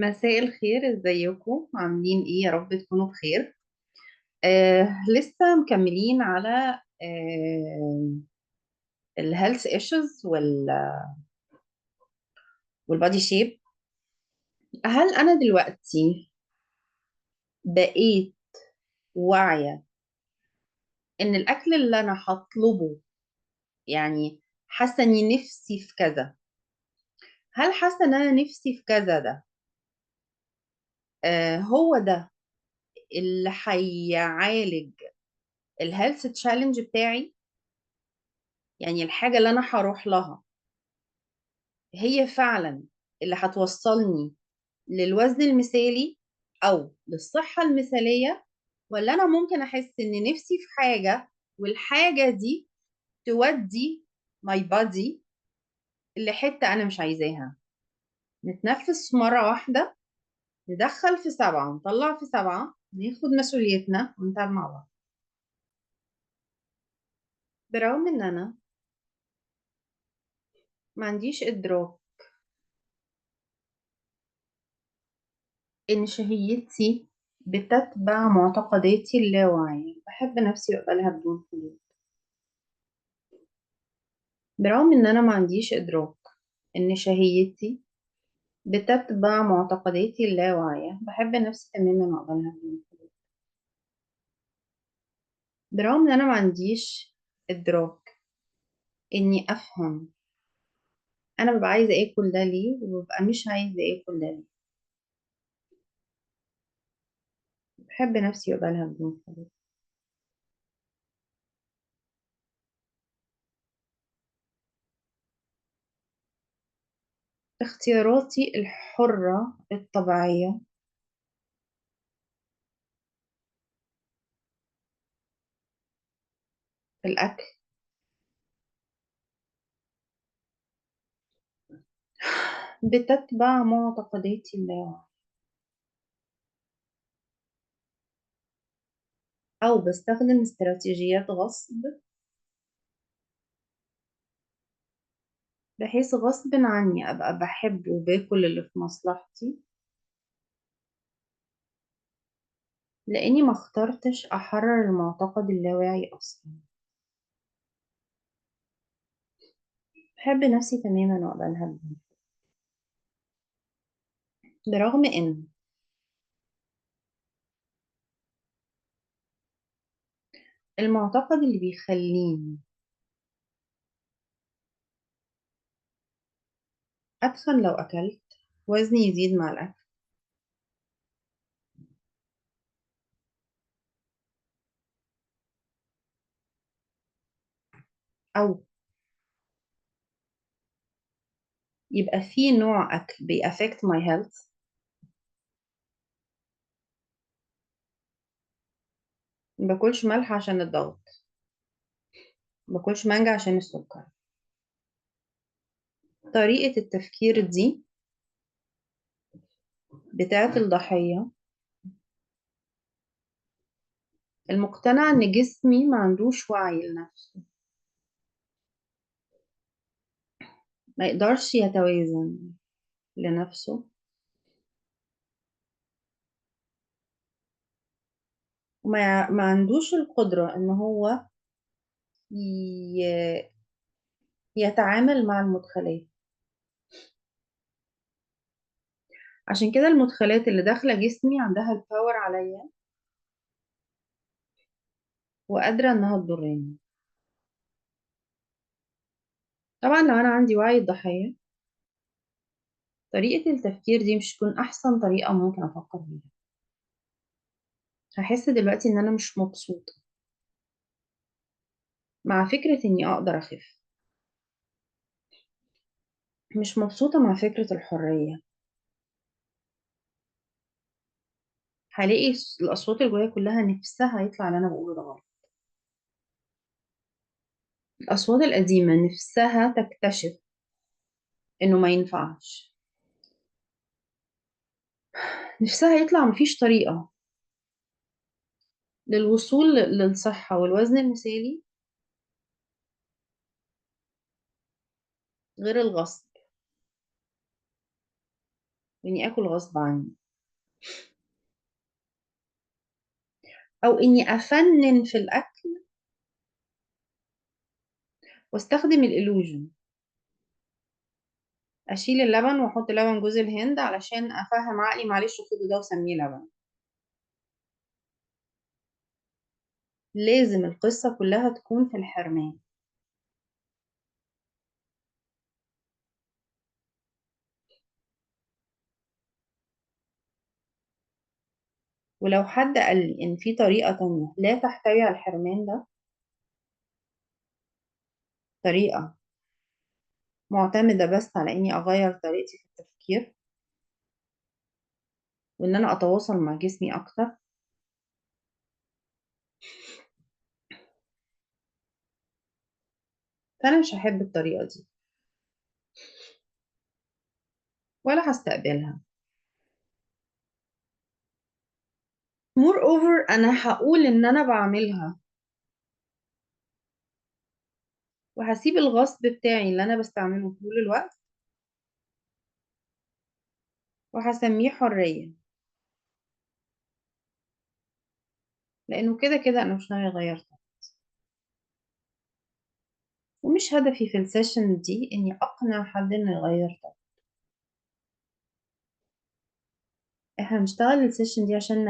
مساء الخير، ازيكم؟ عاملين ايه؟ يا رب تكونوا بخير. لسه مكملين على الهيلث ايشوز والبادي شيب. هل انا دلوقتي بقيت واعية ان الاكل اللي انا هطلبه، يعني حاسة اني نفسي في كذا؟ هل حاسة ان انا نفسي في كذا ده هو ده اللي هيعالج الهيلث تشالنج بتاعي؟ يعني الحاجة اللي انا هروح لها هي فعلا اللي هتوصلني للوزن المثالي او للصحة المثالية؟ ولا انا ممكن احس ان نفسي في حاجة، والحاجة دي تودي ماي بادي لحتة انا مش عايزاها؟ نتنفس مرة واحدة، ندخل في سبعة نطلع في سبعة، ناخد مسؤوليتنا ونتعامل مع بعض. برغم ان انا ما عنديش ادراك ان شهيتي بتتبع معتقداتي اللاواعية، بحب نفسي واقبلها بدون حدود. برغم ان انا ما عنديش ادراك ان شهيتي بتتبع معتقداتي اللاواعية، بحب نفسي تماما واقبلها بدون حدود. برغم ان انا ما عنديش ادراك اني افهم انا ببقى عايزة اكل ده ليه وببقى مش عايزة اكل ده ليه، بحب نفسي واقبلها بدون حدود. اختياراتي الحرة الطبيعية في الاكل بتتبع معتقداتي اللاواعية، او بستخدم استراتيجيات غصب، بحيث غصب عني ابقى بحب وباكل اللي في مصلحتي، لاني ما اخترتش احرر المعتقد اللاواعي اصلا. بحب نفسي تماما واقبلها بجد. برغم ان المعتقد اللي بيخليني اتخن لو اكلت، وزني يزيد مع الاكل، او يبقى في نوع اكل بيأفكت ماي هيلث. ما باكلش ملح عشان الضغط، ما باكلش مانجا عشان السكر. طريقة التفكير دي بتاعت الضحية، المقتنع ان جسمي ما عندوش وعي لنفسه، ما يقدرش يتوازن لنفسه، وما عندوش القدرة ان هو ي- يتعامل مع المدخلات. عشان كده المدخلات اللي داخلة جسمي عندها الباور عليا، وقادرة انها تضرني. طبعا لو انا عندي وعي الضحية، طريقة التفكير دي مش تكون احسن طريقة ممكن افكر بيها. هحس دلوقتي ان انا مش مبسوطة مع فكرة اني اقدر اخف، مش مبسوطة مع فكرة الحرية. هلاقي الاصوات اللي جوايا كلها نفسها يطلع اللي انا بقوله ده غلط. الاصوات القديمة نفسها تكتشف انه ما ينفعش، نفسها يطلع مفيش طريقة للوصول للصحة والوزن المثالي غير الغصب. وإني آكل غصب عني، أو إني أفنن في الأكل واستخدم الإلوجن، أشيل اللبن وأحط لبن جوز الهند علشان أفهم عقلي معلش خده ده وسميه لبن. لازم القصة كلها تكون في الحرمان. ولو حد قال لي إن في طريقة تانية لا تحتوي على الحرمان ده، طريقة معتمدة بس على إني أغير طريقتي في التفكير وإن أنا أتواصل مع جسمي أكتر، فأنا مش هحب الطريقة دي ولا هستقبلها. مور اوفر أنا هقول إن أنا بعملها وهسيب الغصب بتاعي اللي أنا بستعمله طول الوقت وهسميه حرية، لأنه كده كده أنا مش ناوية أغير ده. ومش هدفي في السيشن دي إني أقنع حد إنه يغير ده. إحنا بنشتغل السيشن دي عشان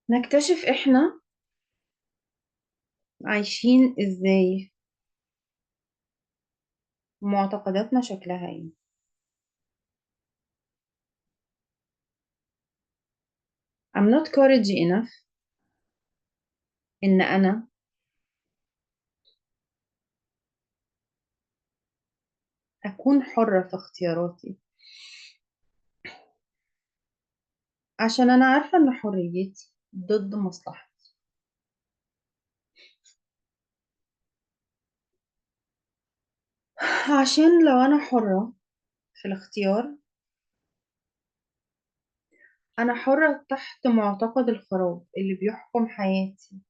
نكتشف إحنا عايشين إزاي، معتقداتنا شكلها إيه. I'm not courage enough إن أنا أكون حرة في اختياراتي، عشان أنا عارفة إن حريتي ضد مصلحتي. عشان لو أنا حرة في الاختيار، أنا حرة تحت معتقد الخراب اللي بيحكم حياتي.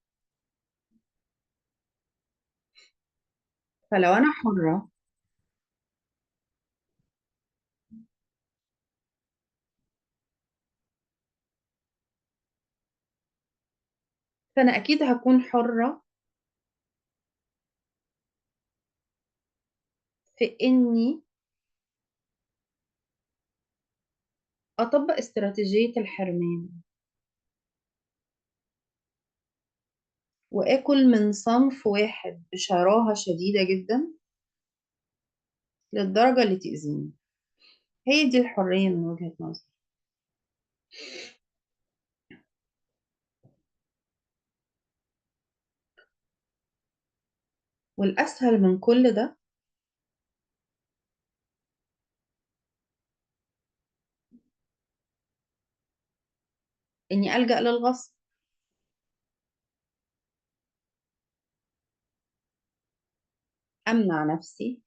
فلو أنا حرة، فأنا أكيد هكون حرة في إني أطبق استراتيجية الحرمان وآكل من صنف واحد بشراهة شديدة جدا للدرجة اللي تأذيني. هي دي الحرية من وجهة نظري. والأسهل من كل ده إني ألجأ للغصب، أمنع نفسي،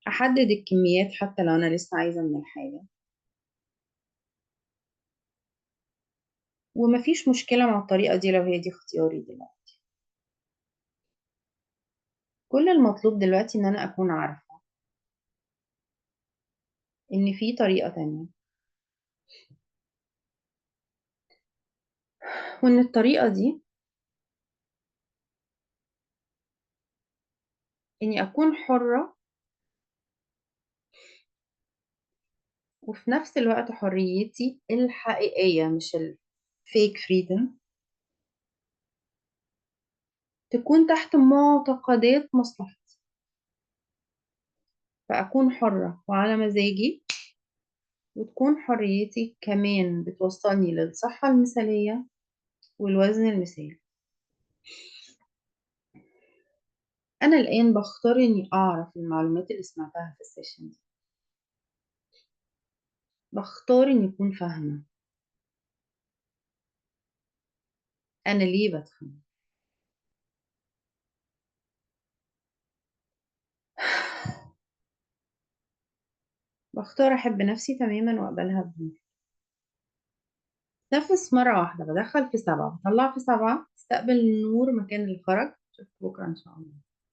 أحدد الكميات حتى لو أنا لسه عايزة من الحاجة. ومفيش مشكلة مع الطريقة دي لو هي دي اختياري دلوقتي. كل المطلوب دلوقتي إن أنا أكون عارفة إن في طريقة تانية، وإن الطريقة دي إني أكون حرة، وفي نفس الوقت حريتي الحقيقية مش الفيك فريدم تكون تحت معتقدات مصلحتي. فأكون حرة وعلى مزاجي، وتكون حريتي كمان بتوصلني للصحة المثالية والوزن المثالي. أنا الآن بختار إني أعرف المعلومات اللي سمعتها في السيشن دي، بختار إني أكون فاهمة أنا ليه بتخن. بختار أحب نفسي تماما وأقبلها بنور. نفس مرة واحدة بدخل في 7 بطلع في 7، استقبل النور مكان اللي خرج. بكرة إن شاء الله.